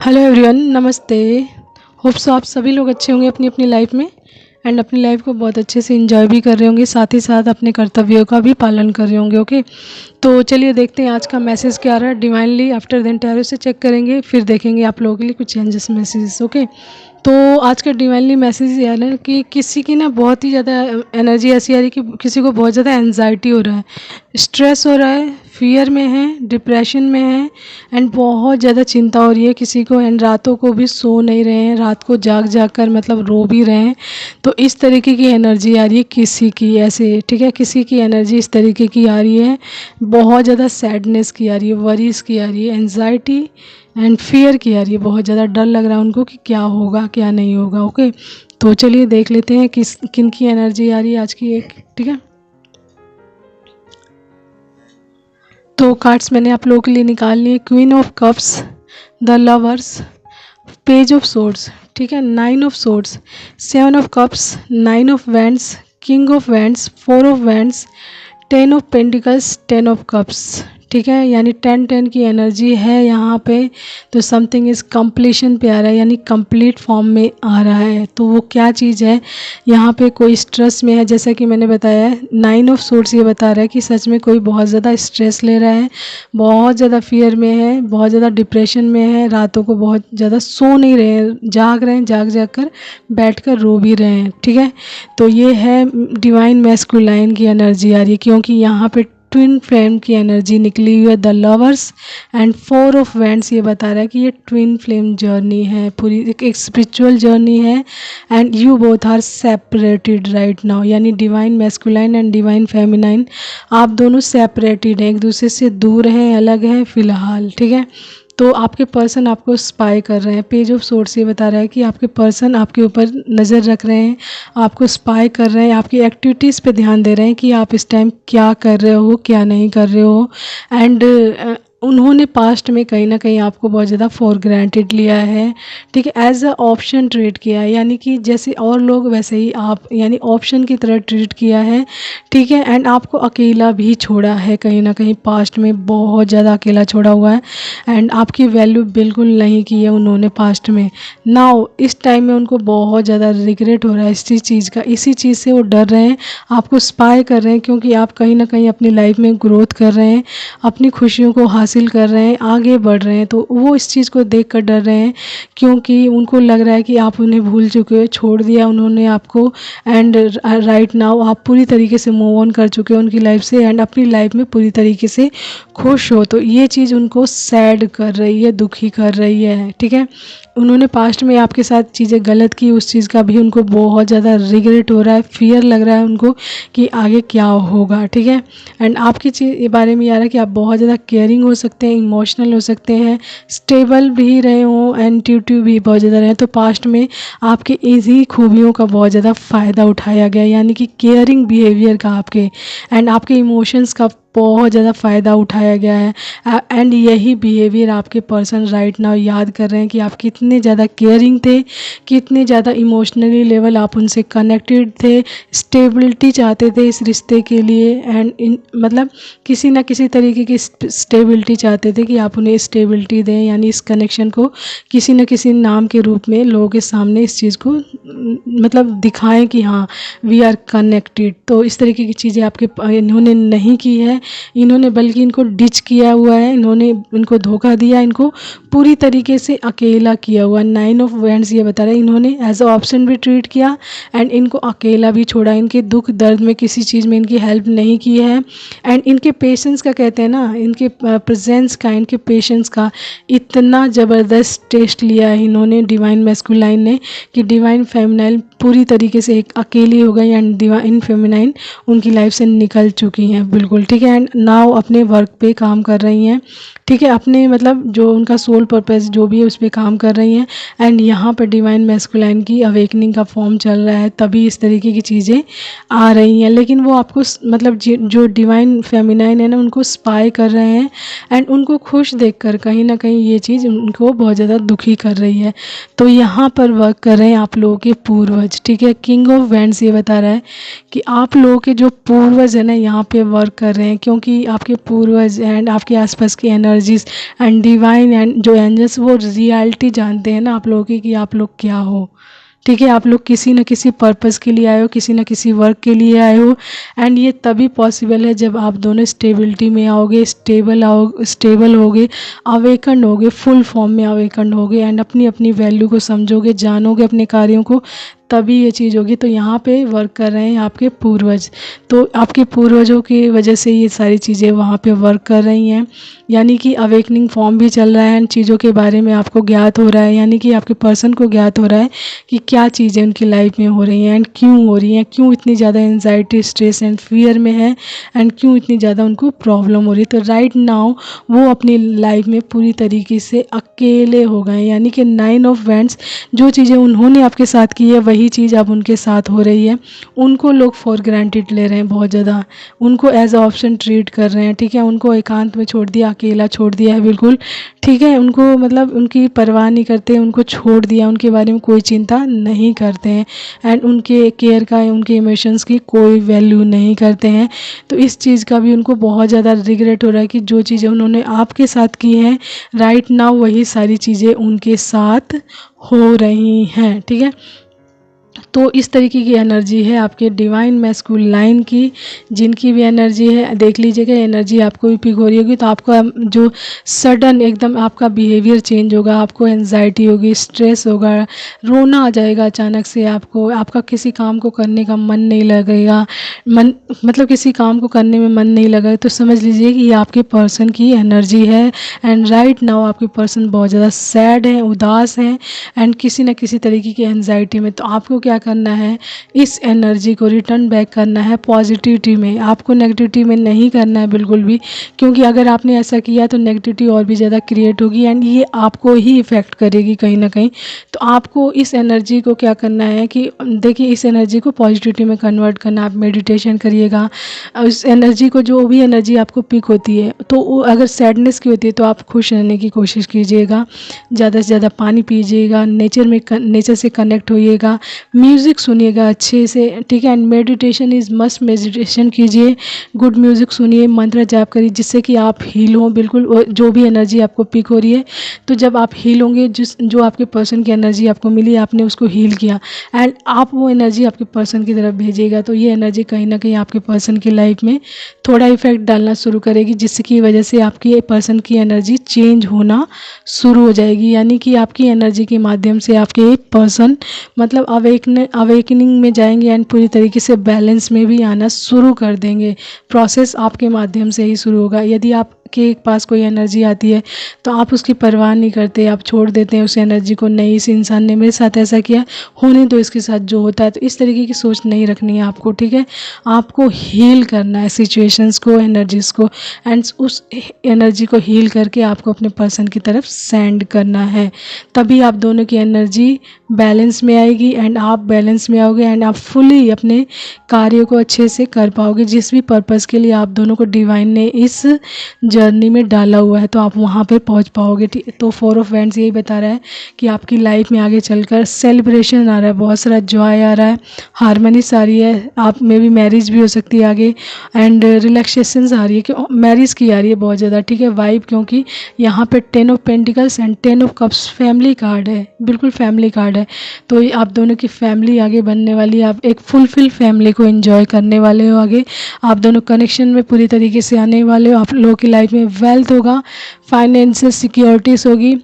Hello everyone, नमस्ते। Hope so आप सभी लोग अच्छे होंगे अपनी अपनी लाइफ में एंड अपनी लाइफ को बहुत अच्छे से एंजॉय भी कर रहे होंगे, साथ ही साथ अपने कर्तव्यों का भी पालन कर रहे होंगे। ओके, तो चलिए देखते हैं आज का मैसेज क्या आ रहा है। डिवाइनली आफ्टर देन टैरो से चेक करेंगे, फिर देखेंगे आप लोगों के लिए कुछ चेंजेस मैसेजेस। ओके, तो आज का डिवाइनली मैसेज ये आ रहा है कि किसी की ना बहुत ही ज़्यादा एनर्जी ऐसी आ रही है कि किसी को बहुत ज़्यादा एनजाइटी हो रहा है, स्ट्रेस हो रहा है, फियर में है, डिप्रेशन में है एंड बहुत ज़्यादा चिंता हो रही है किसी को। एंड रातों को भी सो नहीं रहे हैं, रात को जाग जाग कर मतलब रो भी रहे हैं। तो इस तरीके की एनर्जी आ रही है किसी की, ऐसे ठीक है, किसी की एनर्जी इस तरीके की आ रही है, बहुत ज़्यादा सैडनेस की आ रही है, वरीज की आ रही है, एनजाइटी एंड फियर की आ रही है। बहुत ज़्यादा डर लग रहा है उनको कि क्या होगा क्या नहीं होगा। ओके, तो चलिए देख लेते हैं किस किन की एनर्जी आ रही है आज की एक, ठीक है। तो कार्ड्स मैंने आप लोगों के लिए निकाल लिए। Queen of cups, the lovers, page of swords, ठीक है, nine of swords, seven of cups, nine of wands, king of wands, four of wands, ten of pentacles, ten of cups, ठीक है। यानी 10-10 की एनर्जी है यहाँ पे। तो समथिंग इज़ कंप्लीशन पे आ रहा है, यानी कंप्लीट फॉर्म में आ रहा है। तो वो क्या चीज़ है, यहाँ पे कोई स्ट्रेस में है, जैसा कि मैंने बताया है। नाइन ऑफ सोर्ड्स ये बता रहा है कि सच में कोई बहुत ज़्यादा स्ट्रेस ले रहा है, बहुत ज़्यादा फियर में है, बहुत ज़्यादा डिप्रेशन में है, रातों को बहुत ज़्यादा सो नहीं रहे हैं, जाग रहे हैं, जाग जाग कर बैठ कर रो भी रहे हैं, ठीक है। तो ये है डिवाइन मैस्कुलाइन की एनर्जी आ रही है, क्योंकि यहाँ पे ट्विन फ्लेम की एनर्जी निकली हुई है, the lovers and four of wands. ये बता रहा है कि ये ट्विन फ्लेम जर्नी है, पूरी एक स्पिरिचुअल जर्नी है and you both are separated right now. यानी divine masculine and divine feminine, आप दोनों सेपरेटेड हैं, एक दूसरे से दूर हैं, अलग हैं फ़िलहाल, ठीक है। तो आपके पर्सन आपको स्पाई कर रहे हैं। पेज ऑफ सोर्ड्स ये बता रहा है कि आपके पर्सन आपके ऊपर नज़र रख रहे हैं, आपको स्पाई कर रहे हैं, आपकी एक्टिविटीज़ पे ध्यान दे रहे हैं कि आप इस टाइम क्या कर रहे हो, क्या नहीं कर रहे हो। एंड उन्होंने पास्ट में कहीं ना कहीं आपको बहुत ज़्यादा फॉर ग्रांटेड लिया है, ठीक है, एज अ ऑप्शन ट्रीट किया है, यानी कि जैसे और लोग वैसे ही आप, यानी ऑप्शन की तरह ट्रीट किया है, ठीक है। एंड आपको अकेला भी छोड़ा है, कहीं ना कहीं पास्ट में बहुत ज़्यादा अकेला छोड़ा हुआ है एंड आपकी वैल्यू बिल्कुल नहीं की है उन्होंने पास्ट में। नाउ इस टाइम में उनको बहुत ज़्यादा रिग्रेट हो रहा है इसी चीज़ का, इसी चीज़ से वो डर रहे हैं, आपको स्पाई कर रहे हैं, क्योंकि आप कहीं ना कहीं अपनी लाइफ में ग्रोथ कर रहे हैं, अपनी खुशियों को हासिल कर रहे हैं, आगे बढ़ रहे हैं। तो वो इस चीज़ को देख कर डर रहे हैं, क्योंकि उनको लग रहा है कि आप उन्हें भूल चुके हो, छोड़ दिया उन्होंने आपको एंड राइट नाउ आप पूरी तरीके से मूव ऑन कर चुके हो उनकी लाइफ से एंड अपनी लाइफ में पूरी तरीके से खुश हो। तो ये चीज़ उनको सैड कर रही है, दुखी कर रही है, ठीक है। उन्होंने पास्ट में आपके साथ चीज़ें गलत की, उस चीज़ का भी उनको बहुत ज़्यादा रिग्रेट हो रहा है, फियर लग रहा है उनको कि आगे क्या होगा, ठीक है। एंड आपकी चीज़ ये बारे में आ रहा है कि आप बहुत ज़्यादा केयरिंग हो सकते हैं, इमोशनल हो सकते हैं, स्टेबल भी रहे हों एंड इंट्यूटिव भी बहुत ज़्यादा रहे। तो पास्ट में आपके इसी खूबियों का बहुत ज़्यादा फ़ायदा उठाया गया, यानी कि केयरिंग बिहेवियर का आपके एंड आपके इमोशंस का बहुत ज़्यादा फ़ायदा उठाया गया है। एंड यही बिहेवियर आपके पर्सन राइट नाउ याद कर रहे हैं कि आप कितने ज़्यादा केयरिंग थे, कितने ज़्यादा इमोशनली लेवल आप उनसे कनेक्टेड थे, स्टेबिलिटी चाहते थे इस रिश्ते के लिए एंड मतलब किसी ना किसी तरीके की स्टेबिलिटी चाहते थे कि आप उन्हें स्टेबिलिटी दें, यानी इस कनेक्शन को किसी न किसी नाम के रूप में लोगों के सामने इस चीज़ को मतलब दिखाएं कि हाँ वी आर कनेक्टेड। तो इस तरीके की चीज़ें आपके इन्होंने नहीं की है, इन्होंने बल्कि इनको डिच किया हुआ है, इन्होंने इनको धोखा दिया, इनको पूरी तरीके से अकेला किया हुआ। नाइन ऑफ वैंड्स ये बता रहे हैं इन्होंने एज अ ऑप्शन भी ट्रीट किया एंड इनको अकेला भी छोड़ा, इनके दुख दर्द में किसी चीज़ में इनकी हेल्प नहीं की है। एंड इनके पेशेंस का कहते हैं ना, इनके प्रेजेंस का, इनके पेशेंस का इतना ज़बरदस्त टेस्ट लिया है इन्होंने डिवाइन मैस्कुलाइन ने कि डिवाइन फेमिनाइन पूरी तरीके से एक अकेली हो गई एंड डिवाइन फेमिनाइन उनकी लाइफ से निकल चुकी हैं बिल्कुल, ठीक है। एंड नाउ अपने वर्क पे काम कर रही हैं, ठीक है, अपने मतलब जो उनका सोल पर्पस जो भी है उस पर काम कर रही हैं। एंड यहाँ पर डिवाइन मैस्कुलाइन की अवेकनिंग का फॉर्म चल रहा है, तभी इस तरीके की चीज़ें आ रही हैं। लेकिन वो आपको मतलब जो डिवाइन फेमिनाइन है ना, उनको स्पाई कर रहे हैं एंड उनको खुश देखकर कहीं ना कहीं ये चीज़ उनको बहुत ज़्यादा दुखी कर रही है। तो यहाँ पर वर्क कर रहे हैं आप लोगों के पूर्वज, ठीक है। किंग ऑफ वैंड्स ये बता रहा है कि आप लोगों के जो पूर्वज है ना यहाँ पे वर्क कर रहे हैं, क्योंकि आपके पूर्वज एंड आपके आसपास की energy energies and divine and जो एंजल्स वो रियलिटी जानते हैं ना आप लोगों की कि आप लोग क्या हो। ठीक है, आप लोग किसी न किसी पर्पस के लिए आए हो, किसी न किसी वर्क के लिए आए हो। एंड ये तभी पॉसिबल है जब आप दोनों स्टेबिलिटी में आओगे, स्टेबल होगे, अवेकन होगे, फुल फॉर्म में अवेकन होगे एंड अपनी अपनी वैल्यू को समझोगे, जानोगे अपने कार्यों को, तभी ये चीज़ होगी। तो यहाँ पे वर्क कर रहे हैं आपके पूर्वज, तो आपके पूर्वजों की वजह से ये सारी चीज़ें वहाँ पे वर्क कर रही हैं। यानी कि अवेकनिंग फॉर्म भी चल रहा है एंड चीज़ों के बारे में आपको ज्ञात हो रहा है, यानी कि आपके पर्सन को ज्ञात हो रहा है कि क्या चीज़ें उनकी लाइफ में हो रही हैं एंड क्यों हो रही हैं, क्यों इतनी ज़्यादा एंजाइटी, स्ट्रेस एंड फियर में है एंड क्यों इतनी ज़्यादा उनको प्रॉब्लम हो रही है। तो राइट नाउ वो अपनी लाइफ में पूरी तरीके से अकेले हो गए, यानी कि 9 ऑफ वैंड्स, जो चीज़ें उन्होंने आपके साथ की है वही चीज़ अब उनके साथ हो रही है। उनको लोग फॉर ग्रांटेड ले रहे हैं बहुत ज़्यादा, उनको एज अ ऑप्शन ट्रीट कर रहे हैं। ठीक है, उनको एकांत में छोड़ दिया, अकेला छोड़ दिया है बिल्कुल। ठीक है, उनको मतलब उनकी परवाह नहीं करते, उनको छोड़ दिया, उनके बारे में कोई चिंता नहीं करते हैं एंड उनके केयर का, उनके इमोशंस की कोई वैल्यू नहीं करते हैं। तो इस चीज़ का भी उनको बहुत ज़्यादा रिग्रेट हो रहा है कि जो चीज़ें उन्होंने आपके साथ की हैं राइट नाउ वही सारी चीज़ें उनके साथ हो रही हैं। ठीक है, तो इस तरीके की एनर्जी है आपके डिवाइन मैस्कुलिन लाइन की। जिनकी भी एनर्जी है देख लीजिएगा, एनर्जी आपको भी पिक हो रही होगी, तो आपका जो सडन एकदम आपका बिहेवियर चेंज होगा, आपको एंजाइटी होगी, स्ट्रेस होगा, रोना आ जाएगा अचानक से आपको, आपका किसी काम को करने का मन नहीं लगेगा, मतलब किसी काम को करने में मन नहीं लगा, तो समझ लीजिए कि ये आपके पर्सन की एनर्जी है। एंड राइट नाउ आपके पर्सन बहुत ज़्यादा सैड है, उदास हैं एंड किसी न किसी तरीके की एंजाइटी में। तो आपको क्या करना है, इस एनर्जी को रिटर्न बैक करना है पॉजिटिविटी में, आपको नेगेटिविटी में नहीं करना है बिल्कुल भी, क्योंकि अगर आपने ऐसा किया तो नेगेटिविटी और भी ज़्यादा क्रिएट होगी एंड ये आपको ही इफ़ेक्ट करेगी कहीं ना कहीं। तो आपको इस एनर्जी को क्या करना है कि देखिए, इस एनर्जी को पॉजिटिविटी में कन्वर्ट करना, आप मेडिटेशन करिएगा। उस एनर्जी को, जो भी एनर्जी आपको पिक होती है, तो अगर सैडनेस की होती है तो आप खुश रहने की कोशिश कीजिएगा, ज़्यादा से ज़्यादा पानी पीजिएगा, नेचर से कनेक्ट होइएगा, म्यूज़िक सुनिएगा अच्छे से। ठीक है, and meditation is must, meditation कीजिए, गुड म्यूज़िक सुनिए, मंत्र जाप करिए, जिससे कि आप हील हों बिल्कुल। जो भी एनर्जी आपको पिक हो रही है, तो जब आप हील होंगे, जो आपके पर्सन की एनर्जी आपको मिली, आपने उसको हील किया एंड आप वो एनर्जी आपके पर्सन की तरफ भेजिएगा, तो ये एनर्जी कहीं ना कहीं आपके पर्सन की लाइफ में थोड़ा इफेक्ट डालना शुरू करेगी, जिसकी वजह से आपकी पर्सन की एनर्जी चेंज होना शुरू हो जाएगी। यानी कि आपकी एनर्जी के माध्यम से आपके पर्सन मतलब अवेकनिंग में जाएंगे एंड पूरी तरीके से बैलेंस में भी आना शुरू कर देंगे। प्रोसेस आपके माध्यम से ही शुरू होगा। यदि आपके पास कोई एनर्जी आती है तो आप उसकी परवाह नहीं करते, आप छोड़ देते हैं उस एनर्जी को, नहीं इस इंसान ने मेरे साथ ऐसा किया, होने दो इसके साथ जो होता है। तो इस तरीके की सोच नहीं रखनी है आपको। ठीक है, आपको हील करना है सिचुएशंस को, एनर्जीज को, एंड उस एनर्जी को हील करके आपको अपने पर्सन की तरफ सेंड करना है। तभी आप दोनों की एनर्जी बैलेंस में आएगी एंड आप बैलेंस में आओगे एंड आप फुली अपने कार्य को अच्छे से कर पाओगे, जिस भी पर्पज़ के लिए आप दोनों को डिवाइन ने इस जर्नी में डाला हुआ है, तो आप वहाँ पे पहुँच पाओगे। ठीक, तो 4 ऑफ वैंड्स यही बता रहा है कि आपकी लाइफ में आगे चलकर सेलिब्रेशन आ रहा है, बहुत सारा जॉय आ रहा है, हारमोनीस आ रही है, आप में भी मैरिज भी हो सकती है आगे, एंड रिलैक्सेशंस आ रही है कि मैरिज की आ रही है बहुत ज़्यादा। ठीक है, वाइब, क्योंकि यहाँ पे 10 of pentacles and 10 of cups family card है, बिल्कुल फैमिली कार्ड है। तो ये आप दोनों की फैमिली आगे बनने वाली है, आप एक फुलफिल फैमिली को एंजॉय करने वाले हो आगे, आप दोनों कनेक्शन में पूरी तरीके से आने वाले हो। आप लोगों की लाइफ में वेल्थ होगा, फाइनेंशियल सिक्योरिटीज़ होगी,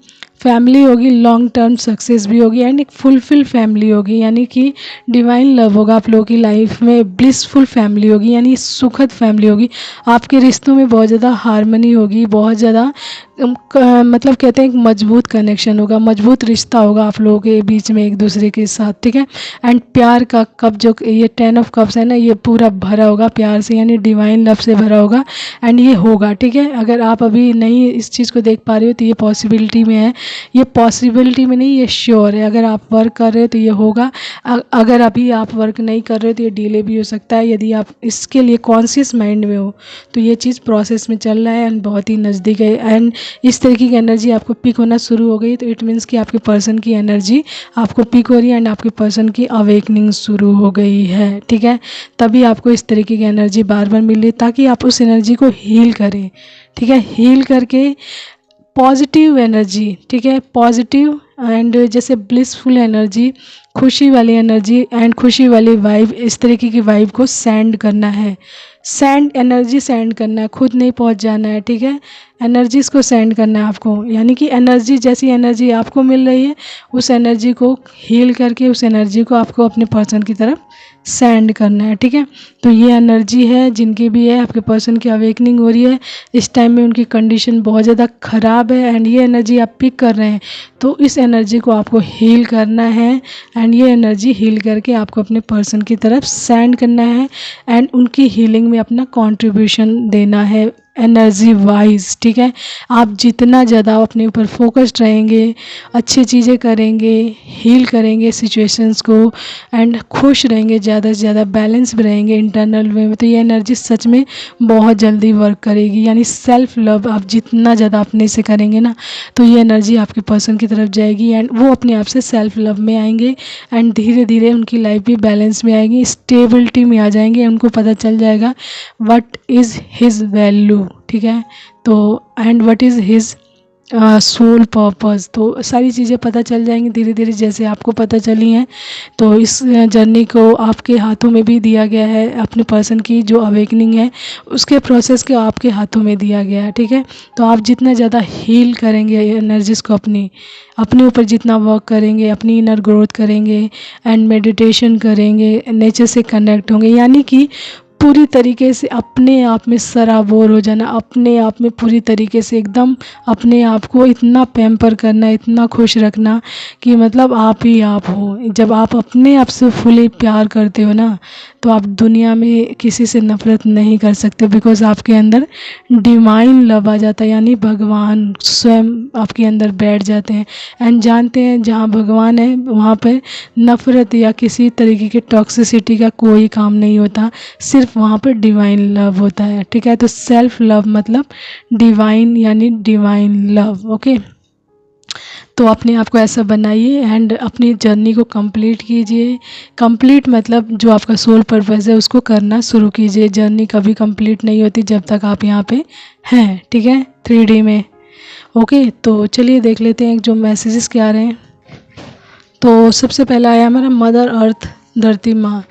फैमिली होगी, लॉन्ग टर्म सक्सेस भी होगी एंड एक फुलफिल फैमिली होगी, यानी कि डिवाइन लव होगा आप लोगों की लाइफ में, ब्लिसफुल फैमिली होगी, यानी सुखद फैमिली होगी। आपके रिश्तों में बहुत ज़्यादा हार्मनी होगी, बहुत ज़्यादा मतलब कहते हैं एक मजबूत कनेक्शन होगा, मजबूत रिश्ता होगा आप लोगों के बीच में एक दूसरे के साथ। ठीक है, एंड प्यार का कप, जो ये 10 ऑफ कप्स है ना, ये पूरा भरा होगा प्यार से, यानी डिवाइन लव से भरा होगा एंड ये होगा। ठीक है, अगर आप अभी नहीं इस चीज़ को देख पा रहे हो तो ये पॉसिबिलिटी में है, ये पॉसिबिलिटी में नहीं, ये श्योर है। अगर आप वर्क कर रहे हो तो ये होगा, अगर अभी आप वर्क नहीं कर रहे हो तो ये डिले भी हो सकता है। यदि आप इसके लिए कॉन्शियस माइंड में हो तो ये चीज़ प्रोसेस में चल रहा है एंड बहुत ही नज़दीक है एंड इस तरीके की एनर्जी आपको पिक होना शुरू हो गई, तो इट मीन्स कि आपके पर्सन की एनर्जी आपको पिक हो रही है एंड आपके पर्सन की अवेकनिंग शुरू हो गई है। ठीक है, तभी आपको इस तरीके की एनर्जी बार बार मिल रही है, ताकि आप उस एनर्जी को हील करें। ठीक है, हील करके पॉजिटिव एनर्जी, ठीक है, पॉजिटिव एंड जैसे ब्लिसफुल एनर्जी, खुशी वाली एनर्जी एंड खुशी वाली वाइब, इस तरीके की वाइब को सेंड करना है। सेंड एनर्जी सेंड करना है, खुद नहीं पहुंच जाना है, ठीक है, एनर्जीज़ को सेंड करना है आपको। यानी कि एनर्जी, जैसी एनर्जी आपको मिल रही है उस एनर्जी को हील करके उस एनर्जी को आपको अपने पर्सन की तरफ सेंड करना है, ठीक है। तो ये एनर्जी है जिनकी भी है, आपके पर्सन की अवेकनिंग हो रही है, इस टाइम में उनकी कंडीशन बहुत ज़्यादा ख़राब है एंड ये एनर्जी आप पिक कर रहे हैं, तो इस एनर्जी को आपको हील करना है एंड ये एनर्जी हील करके आपको अपने पर्सन की तरफ सेंड करना है एंड उनकी हीलिंग में अपना कंट्रीब्यूशन देना है एनर्जी वाइज, ठीक है। आप जितना ज़्यादा अपने ऊपर फोकस्ड रहेंगे, अच्छी चीज़ें करेंगे, हील करेंगे सिचुएशंस को एंड खुश रहेंगे, ज़्यादा से ज़्यादा बैलेंस भी रहेंगे इंटरनल वे में, तो ये एनर्जी सच में बहुत जल्दी वर्क करेगी। यानी सेल्फ लव आप जितना ज़्यादा अपने से करेंगे ना, तो ये एनर्जी आपके पर्सन की तरफ जाएगी एंड वो अपने आप से सेल्फ लव में आएंगे एंड धीरे धीरे उनकी लाइफ भी बैलेंस में आएगी, स्टेबिलिटी में आ जाएंगे, उनको पता चल जाएगा व्हाट इज़ हिज वैल्यू, ठीक है। तो and what is his sole purpose, तो सारी चीज़ें पता चल जाएंगी धीरे धीरे जैसे आपको पता चली हैं। तो इस जर्नी को आपके हाथों में भी दिया गया है, अपने पर्सन की जो अवेकनिंग है उसके प्रोसेस को आपके हाथों में दिया गया है, ठीक है। तो आप जितना ज़्यादा हील करेंगे एनर्जीज़ को अपने ऊपर जितना वर्क करेंगे, अपनी इनर ग्रोथ करेंगे एंड मेडिटेशन करेंगे, नेचर से कनेक्ट होंगे, यानी कि पूरी तरीके से अपने आप में सराबोर हो जाना, अपने आप में पूरी तरीके से एकदम अपने आप को इतना पैम्पर करना, इतना खुश रखना कि मतलब आप ही आप हो। जब आप अपने आप से फुली प्यार करते हो ना, तो आप दुनिया में किसी से नफ़रत नहीं कर सकते, बिकॉज आपके अंदर डिवाइन लव आ जाता है, यानी भगवान स्वयं आपके अंदर बैठ जाते हैं एंड जानते हैं जहाँ भगवान है वहाँ पर नफ़रत या किसी तरीके की टॉक्सिसिटी का कोई काम नहीं होता, सिर्फ वहाँ पर डिवाइन लव होता है, ठीक है। तो सेल्फ लव मतलब डिवाइन, यानी डिवाइन लव, ओके। तो अपने आप को ऐसा बनाइए एंड अपनी जर्नी को कंप्लीट कीजिए। कंप्लीट मतलब जो आपका सोल पर्पस है उसको करना शुरू कीजिए। जर्नी कभी कंप्लीट नहीं होती जब तक आप यहाँ पे हैं, ठीक है, 3D में, ओके। तो चलिए देख लेते हैं जो मैसेजेस क्या आ रहे हैं। तो सबसे पहला आया हमारा मदर अर्थ, धरती माँ।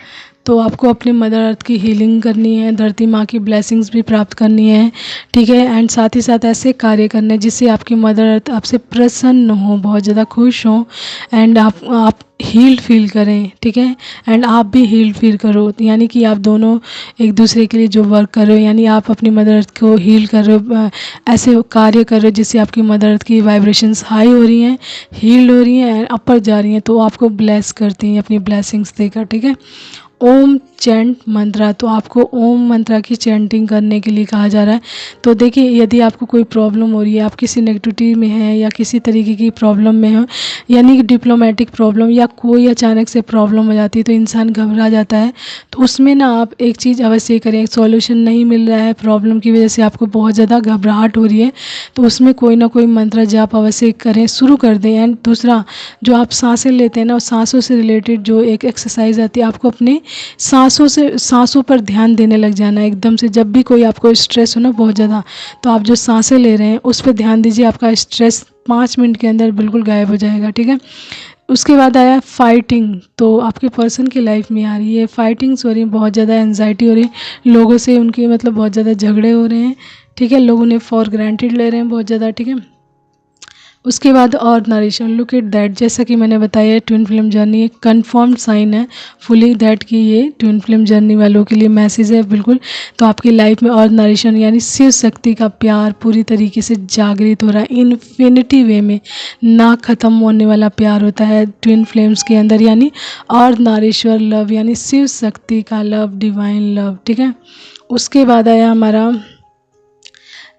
तो आपको अपने मदर अर्थ की हीलिंग करनी है, धरती माँ की ब्लेसिंग्स भी प्राप्त करनी है, ठीक है। एंड साथ ही साथ ऐसे कार्य करने हैं जिससे आपकी मदर अर्थ आपसे प्रसन्न हो, बहुत ज़्यादा खुश हो एंड आप हील्ड फील करें, ठीक है, एंड आप भी हील्ड फील करो। यानी कि आप दोनों एक दूसरे के लिए जो वर्क कर रहे हो, यानी आप अपनी मदर अर्थ को हील कर रहे हो, ऐसे कार्य कर रहे हो जिससे आपकी मदर अर्थ की वाइब्रेशंस हाई हो रही हैं, हील्ड हो रही हैं एंड अपर जा रही हैं, तो आपको ब्लेस करती हैं अपनी ब्लेसिंग्स देकर, ठीक है। ओम चैंट मंत्रा, तो आपको ओम मंत्रा की चैंटिंग करने के लिए कहा जा रहा है। तो देखिए, यदि आपको कोई प्रॉब्लम हो रही है, आप किसी नेगेटिविटी में हैं या किसी तरीके की प्रॉब्लम में हो, यानी कि डिप्लोमेटिक प्रॉब्लम या कोई अचानक से प्रॉब्लम हो जाती है तो इंसान घबरा जाता है, तो उसमें ना आप एक चीज़ अवश्य करें। एक सॉल्यूशन नहीं मिल रहा है, प्रॉब्लम की वजह से आपको बहुत ज़्यादा घबराहट हो रही है, तो उसमें कोई ना कोई मंत्र जाप अवश्य करें, शुरू कर दें। एंड दूसरा, जो आप सांसें लेते हैं ना, उस सांसों से रिलेटेड जो एक एक्सरसाइज आती है, आपको अपने सांसों पर ध्यान देने लग जाना है एकदम से। जब भी कोई आपको स्ट्रेस हो ना बहुत ज़्यादा, तो आप जो सांसें ले रहे हैं उस पर ध्यान दीजिए, आपका स्ट्रेस 5 मिनट के अंदर बिल्कुल गायब हो जाएगा, ठीक है। उसके बाद आया फाइटिंग। तो आपके पर्सन की लाइफ में आ रही है फाइटिंग्स हो रही है, बहुत ज़्यादा एंजाइटी हो रही है, लोगों से उनके मतलब बहुत ज़्यादा झगड़े हो रहे हैं, ठीक है, लोग उन्हें फॉर ग्रांटेड ले रहे हैं बहुत ज़्यादा, ठीक है। उसके बाद और नरेशन, लुक एट दैट, जैसा कि मैंने बताया ट्विन फ्लेम जर्नी एक कन्फर्म्ड साइन है फुली दैट कि ये ट्विन फ्लेम जर्नी वालों के लिए मैसेज है बिल्कुल। तो आपकी लाइफ में और नरेशन यानी शिव शक्ति का प्यार पूरी तरीके से जागृत हो रहा है, इन्फिनिटी वे में, ना ख़त्म होने वाला प्यार होता है ट्विन फ्लेम्स के अंदर, यानी और नारेश्वर लव, यानी शिव शक्ति का लव, डिवाइन लव, ठीक है। उसके बाद आया हमारा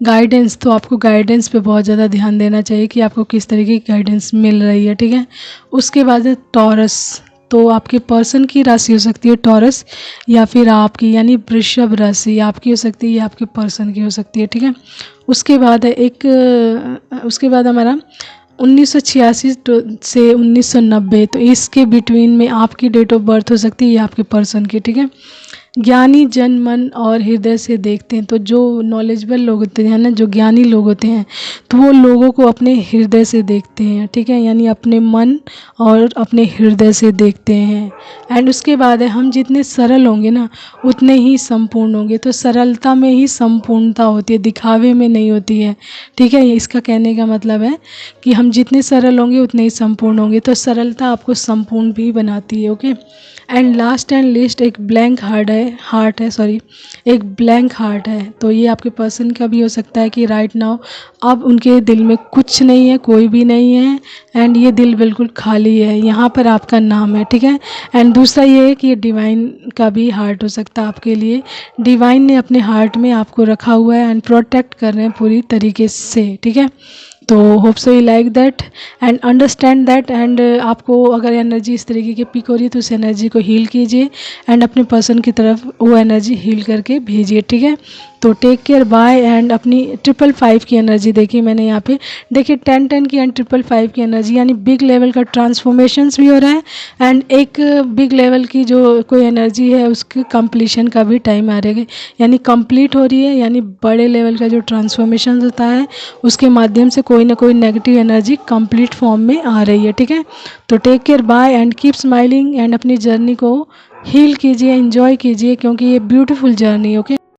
गाइडेंस। तो आपको गाइडेंस पे बहुत ज़्यादा ध्यान देना चाहिए कि आपको किस तरीके की गाइडेंस मिल रही है, ठीक है। उसके बाद है टॉरस। तो आपके पर्सन की राशि हो सकती है टॉरस, या फिर आपकी यानी वृषभ राशि आपकी हो सकती है या आपके पर्सन की हो सकती है, ठीक है। उसके बाद है उसके बाद हमारा 1986 से 1990, तो इसके बिटवीन में आपकी डेट ऑफ बर्थ हो सकती है या आपके पर्सन की, ठीक है। ज्ञानी जन मन और हृदय से देखते हैं। तो जो नॉलेजेबल लोग होते हैं ना, जो ज्ञानी लोग होते हैं, तो वो लोगों को अपने हृदय से देखते हैं, ठीक है, यानी अपने मन और अपने हृदय से देखते हैं। एंड उसके बाद है, हम जितने सरल होंगे ना उतने ही संपूर्ण होंगे। तो सरलता में ही संपूर्णता होती है, दिखावे में नहीं होती है, ठीक है। इसका कहने का मतलब है कि हम जितने सरल होंगे उतने ही संपूर्ण होंगे। तो सरलता आपको संपूर्ण भी बनाती है। Okay. And last and list एक ब्लैंक एक ब्लैंक हार्ट है। तो ये आपके पर्सन का भी हो सकता है कि राइट नाउ अब उनके दिल में कुछ नहीं है, कोई भी नहीं है, एंड ये दिल बिल्कुल खाली है, यहाँ पर आपका नाम है, ठीक है। एंड दूसरा ये है कि ये डिवाइन का भी हार्ट हो सकता है आपके लिए। डिवाइन ने अपने हार्ट में आपको रखा हुआ है एंड प्रोटेक्ट कर रहे हैं पूरी तरीके से, ठीक है। तो hope so you like that and understand that. And आपको अगर एनर्जी इस तरीके की पिक हो रही है तो उस एनर्जी को हील कीजिए एंड अपने पर्सन की तरफ वो एनर्जी हील करके भेजिए, ठीक है। तो टेक केयर, बाय। एंड अपनी 555 की एनर्जी देखिए, मैंने यहाँ पे देखिए 10 की एंड 555 की एनर्जी, यानी बिग लेवल का ट्रांसफॉर्मेशंस भी हो रहा है एंड एक बिग लेवल की जो कोई एनर्जी है उसकी कंप्लीशन का भी टाइम आ रहेगा, यानी कंप्लीट हो रही है, यानी बड़े लेवल का जो ट्रांसफॉर्मेशन होता है उसके माध्यम से कोई ना कोई नेगेटिव एनर्जी कंप्लीट फॉर्म में आ रही है, ठीक है। तो take care, bye and keep smiling and अपनी जर्नी को हील कीजिए, एंजॉय कीजिए, क्योंकि ये ब्यूटीफुल जर्नी, ओके।